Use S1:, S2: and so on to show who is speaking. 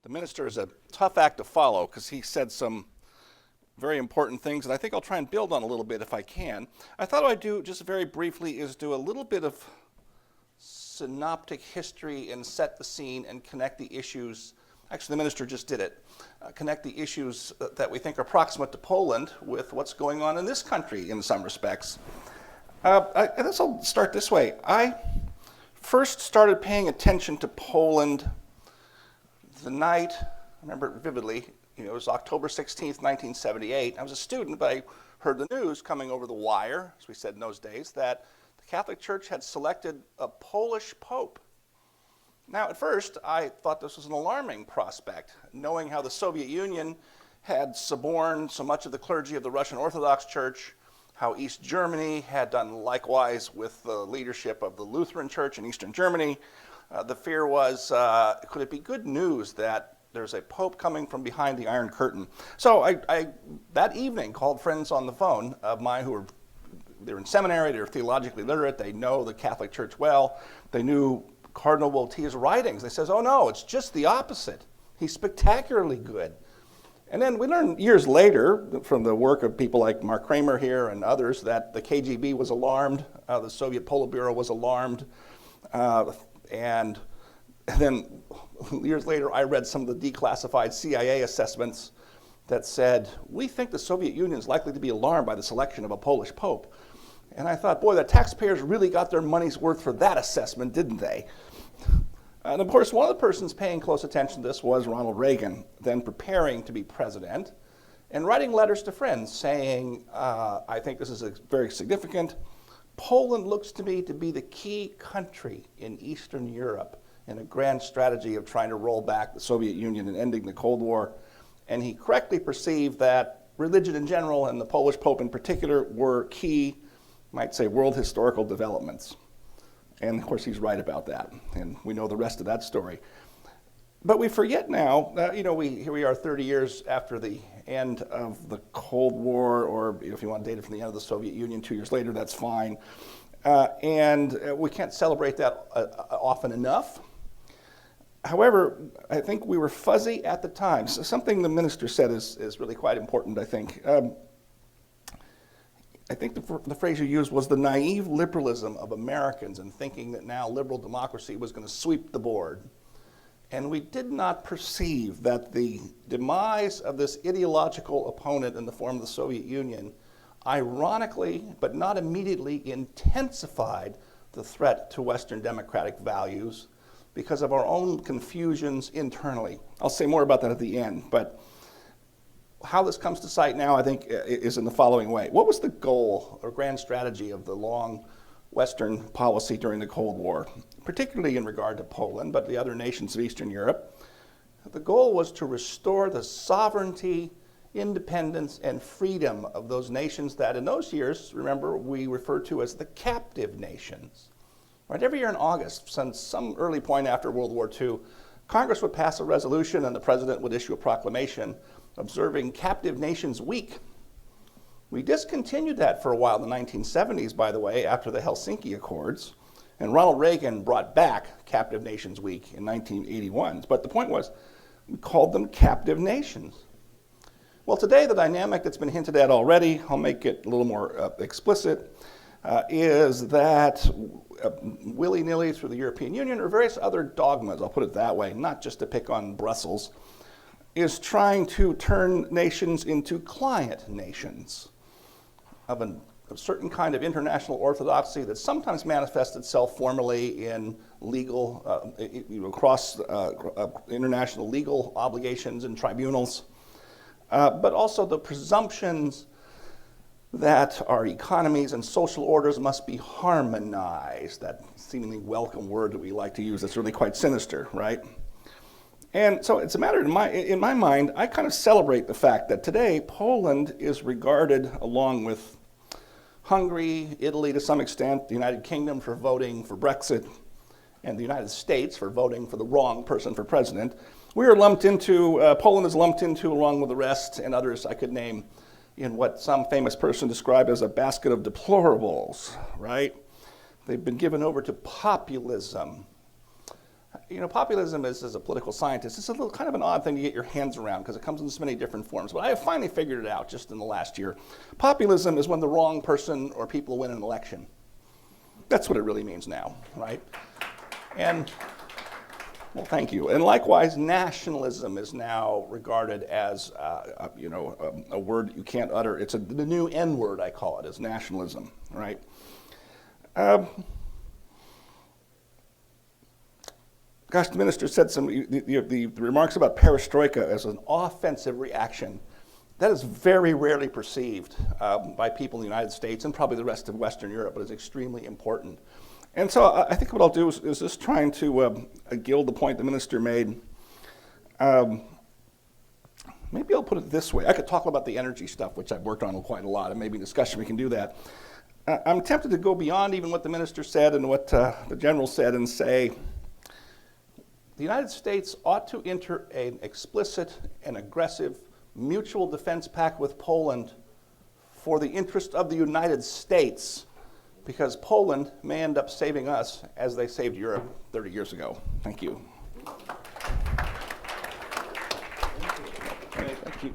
S1: The minister is a tough act to follow because he said some very important things, and I think I'll try and build on a little bit if I can. I thought what I'd do just very briefly is do a little bit of synoptic history and set the scene and connect the issues. Actually, the minister just did it. Connect the issues that we think are proximate to Poland with what's going on in this country in some respects. I guess I'll start this way. I first started paying attention to Poland the night, I remember it vividly, it was October 16th, 1978. I was a student, but I heard the news coming over the wire, as we said in those days, that the Catholic Church had selected a Polish pope. Now, at first, I thought this was an alarming prospect, knowing how the Soviet Union had suborned so much of the clergy of the Russian Orthodox Church, how East Germany had done likewise with the leadership of the Lutheran Church in Eastern Germany. The fear was, could it be good news that there's a pope coming from behind the Iron Curtain? So I that evening called friends on the phone of mine who they're in seminary, they're theologically literate, they know the Catholic Church well, they knew Cardinal Wojtyła's writings. They says, oh no, it's just the opposite. He's spectacularly good. And then we learned years later from the work of people like Mark Kramer here and others that the KGB was alarmed, the Soviet Politburo was alarmed, and then years later I read some of the declassified CIA assessments that said, we think the Soviet Union is likely to be alarmed by the selection of a Polish pope. And I thought, boy, the taxpayers really got their money's worth for that assessment, didn't they? And of course, one of the persons paying close attention to this was Ronald Reagan, then preparing to be president, and writing letters to friends saying, I think this is very significant. Poland looks to me to be the key country in Eastern Europe in a grand strategy of trying to roll back the Soviet Union and ending the Cold War. And he correctly perceived that religion in general and the Polish Pope in particular were key, might say, world historical developments. And of course, he's right about that. And we know the rest of that story. But we forget now, here we are 30 years after the end of the Cold War, or if you want to date it from the end of the Soviet Union, 2 years later, that's fine. And we can't celebrate that often enough. However, I think we were fuzzy at the time. So something the minister said is really quite important, I think. I think the phrase you used was the naive liberalism of Americans in thinking that now liberal democracy was going to sweep the board. And we did not perceive that the demise of this ideological opponent in the form of the Soviet Union, ironically, but not immediately, intensified the threat to Western democratic values because of our own confusions internally. I'll say more about that at the end, but how this comes to sight now, I think, is in the following way. What was the goal or grand strategy of the long Western policy during the Cold War, particularly in regard to Poland, but the other nations of Eastern Europe? The goal was to restore the sovereignty, independence, and freedom of those nations that in those years, remember, we referred to as the captive nations. Right, every year in August, since some early point after World War II, Congress would pass a resolution and the president would issue a proclamation observing Captive Nations Week. We discontinued that for a while in the 1970s, by the way, after the Helsinki Accords, and Ronald Reagan brought back Captive Nations Week in 1981. But the point was, we called them captive nations. Well, today the dynamic that's been hinted at already, I'll make it a little more explicit, is that willy-nilly through the European Union or various other dogmas, I'll put it that way, not just to pick on Brussels, is trying to turn nations into client nations of a certain kind of international orthodoxy that sometimes manifests itself formally in legal, across international legal obligations and tribunals, but also the presumptions that our economies and social orders must be harmonized, that seemingly welcome word that we like to use that's really quite sinister, right? And so it's a matter, in my mind, I kind of celebrate the fact that today Poland is regarded, along with Hungary, Italy to some extent, the United Kingdom for voting for Brexit, and the United States for voting for the wrong person for president. We are lumped into, Poland is lumped into, along with the rest and others I could name, in what some famous person described as a basket of deplorables, right? They've been given over to populism. You know, populism is, as a political scientist, it's a little kind of an odd thing to get your hands around because it comes in so many different forms. But I have finally figured it out just in the last year. Populism is when the wrong person or people win an election. That's what it really means now, right? And, well, thank you. And likewise, nationalism is now regarded as, a word you can't utter. It's the new N word, I call it, is nationalism, right? Gosh, the minister said the remarks about perestroika as an offensive reaction. That is very rarely perceived by people in the United States and probably the rest of Western Europe, but it's extremely important. And so I think what I'll do is just trying to gild the point the minister made. Maybe I'll put it this way. I could talk about the energy stuff, which I've worked on quite a lot, and maybe in discussion we can do that. I'm tempted to go beyond even what the minister said and what the general said and say, the United States ought to enter an explicit and aggressive mutual defense pact with Poland for the interest of the United States, because Poland may end up saving us as they saved Europe 30 years ago. Thank you. Thank you.